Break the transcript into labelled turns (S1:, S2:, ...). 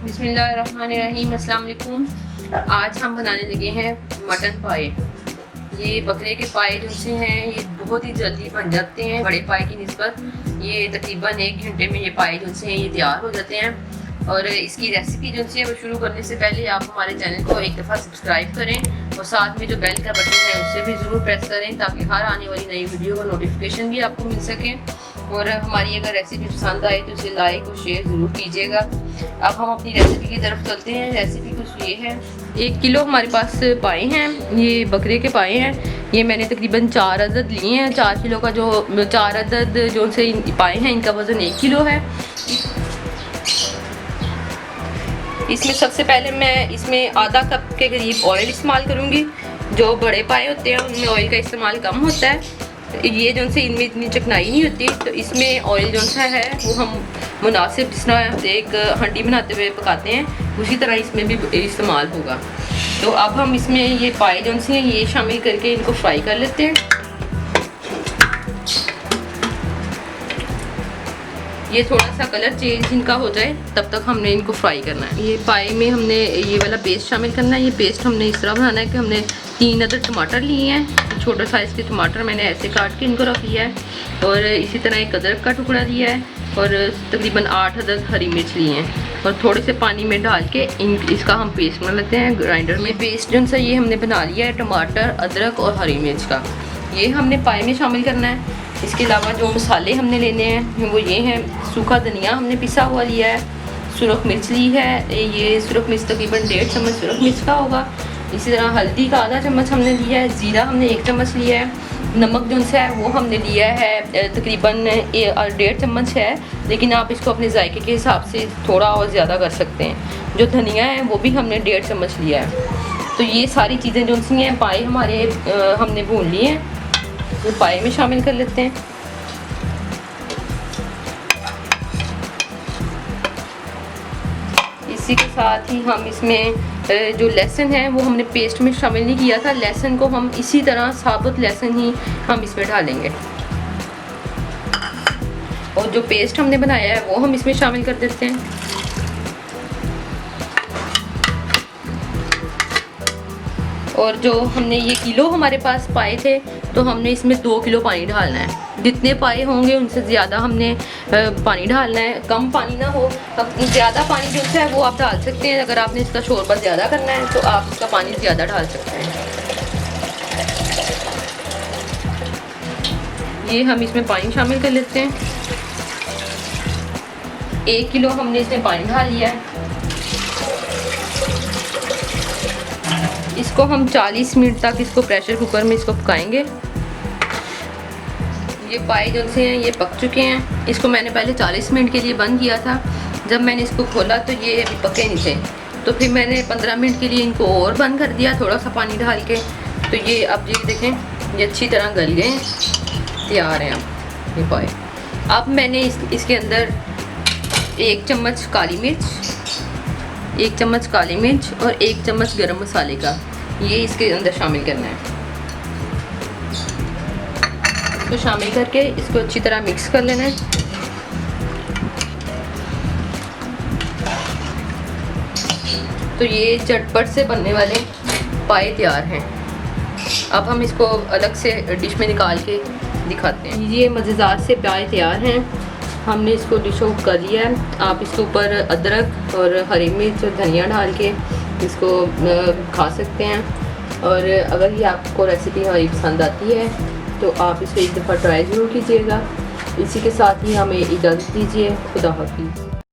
S1: बिस्मिल्लाहिर्रहमानिर्रहीम, अस्सलाम वालेकुम। आज हम बनाने लगे हैं मटन पाए। ये बकरे के पाए जो से हैं ये बहुत ही जल्दी बन जाते हैं बड़े पाए की निस्बत। ये तकरीबन 1 घंटे में ये पाए जो से हैं ये तैयार हो जाते हैं। और इसकी रेसिपी जो है वो शुरू करने से पहले आप हमारे चैनल को एक दफ़ा सब्सक्राइब करें और साथ में जो बेल का बटन है उसे भी ज़रूर प्रेस करें ताकि हर आने वाली नई वीडियो का नोटिफिकेशन भी आपको मिल सके। और हमारी अगर रेसिपी पसंद आए तो उसे लाइक और शेयर ज़रूर कीजिएगा। अब हम अपनी रेसिपी की तरफ चलते हैं। रेसिपी कुछ ये है, 1 किलो हमारे पास पाए हैं, ये बकरे के पाए हैं। ये मैंने तकरीबन 4 अदद लिए हैं। 4 किलो का जो 4 अदद जो से पाए हैं इनका वज़न 1 किलो है। इसमें सबसे पहले मैं इसमें आधा कप के करीब ऑयल इस्तेमाल करूँगी। जो बड़े पाए होते हैं उनमें ऑयल का इस्तेमाल कम होता है, ये जो से इनमें इतनी चिकनाई नहीं होती, तो इसमें ऑयल जो सा है वो हम मुनासिब जिस तरह एक हंडी बनाते हुए पकाते हैं उसी तरह इसमें भी इस्तेमाल होगा। तो अब हम इसमें ये पाए जो से ये शामिल करके इनको फ्राई कर लेते हैं। ये थोड़ा सा कलर चेंज इनका हो जाए तब तक हमने इनको फ्राई करना है। ये पाए में हमने ये वाला पेस्ट शामिल करना है। ये पेस्ट हमने इस तरह बनाना है कि हमने 3 अदद टमाटर लिए हैं। छोटे साइज़ के टमाटर मैंने ऐसे काट के इनको रख लिया है। और इसी तरह एक अदरक का टुकड़ा लिया है और तकरीबन 8 अदद हरी मिर्च लिए हैं। और थोड़े से पानी में डाल के इसका हम पेस्ट बना लेते हैं ग्राइंडर में। पेस्ट जो सा ये हमने बना लिया है टमाटर, अदरक और हरी मिर्च का, ये हमने पाए में शामिल करना है। इसके अलावा जो मसाले हमने लेने हैं वो ये हैं, सूखा धनिया हमने पिसा हुआ लिया है, सुरख मिर्च ली है, ये सुरख मिर्च तकरीबन 1.5 चम्मच सुरख मिर्च का होगा। इसी तरह हल्दी का आधा चम्मच हमने लिया है, ज़ीरा हमने 1 चम्मच लिया है, नमक जो है वो हमने लिया है तकरीबन 1.5 चम्मच है, लेकिन आप इसको अपने जायके के हिसाब से थोड़ा और ज़्यादा कर सकते हैं। जो धनिया है वो भी हमने 1.5 चम्मच लिया है। तो ये सारी चीज़ें जो सी हैं पाए हमारे हमने भून लिए हैं, वो पाए में शामिल कर लेते हैं। इसी के साथ ही हम इसमें जो लहसुन है वो हमने पेस्ट में शामिल नहीं किया था, लहसुन को हम इसी तरह साबुत लहसुन ही हम इसमें डालेंगे। और जो पेस्ट हमने बनाया है वो हम इसमें शामिल कर देते हैं। और जो हमने ये किलो हमारे पास पाए थे तो हमने इसमें 2 किलो पानी डालना है। जितने पाए होंगे उनसे ज़्यादा हमने पानी डालना है, कम पानी ना हो। अब ज़्यादा पानी जो है वो आप डाल सकते हैं। अगर आपने इसका शोरबा ज़्यादा करना है तो आप इसका पानी ज़्यादा डाल सकते हैं। ये हम इसमें पानी शामिल कर लेते हैं। 1 किलो हमने इसमें पानी डाल लिया है। इसको हम 40 मिनट तक इसको प्रेशर कुकर में इसको पकाएंगे। ये पाए जो से हैं ये पक चुके हैं। इसको मैंने पहले 40 मिनट के लिए बंद किया था। जब मैंने इसको खोला तो ये अभी पके नहीं थे, तो फिर मैंने 15 मिनट के लिए इनको और बंद कर दिया थोड़ा सा पानी डाल के। तो ये अब ये देखें ये अच्छी तरह गल गए, तैयार हैं अब ये पाए। अब मैंने इसके अंदर 1 चम्मच काली मिर्च और 1 चम्मच गरम मसाले का ये इसके अंदर शामिल करना है। इसको शामिल करके इसको अच्छी तरह मिक्स कर लेना है। तो ये झटपट से बनने वाले पाए तैयार हैं। अब हम इसको अलग से डिश में निकाल के दिखाते हैं। ये मज़ेदार से पाए तैयार हैं। हमने इसको डिश आउट कर लिया है। आप इसके ऊपर अदरक और हरी मिर्च और धनिया डाल के इसको खा सकते हैं। और अगर ये आपको रेसिपी हमारी पसंद आती है तो आप इसको एक दफ़ा ट्राई ज़रूर कीजिएगा। इसी के साथ ही हमें इजाज़त दीजिए। खुदा हाफिज़।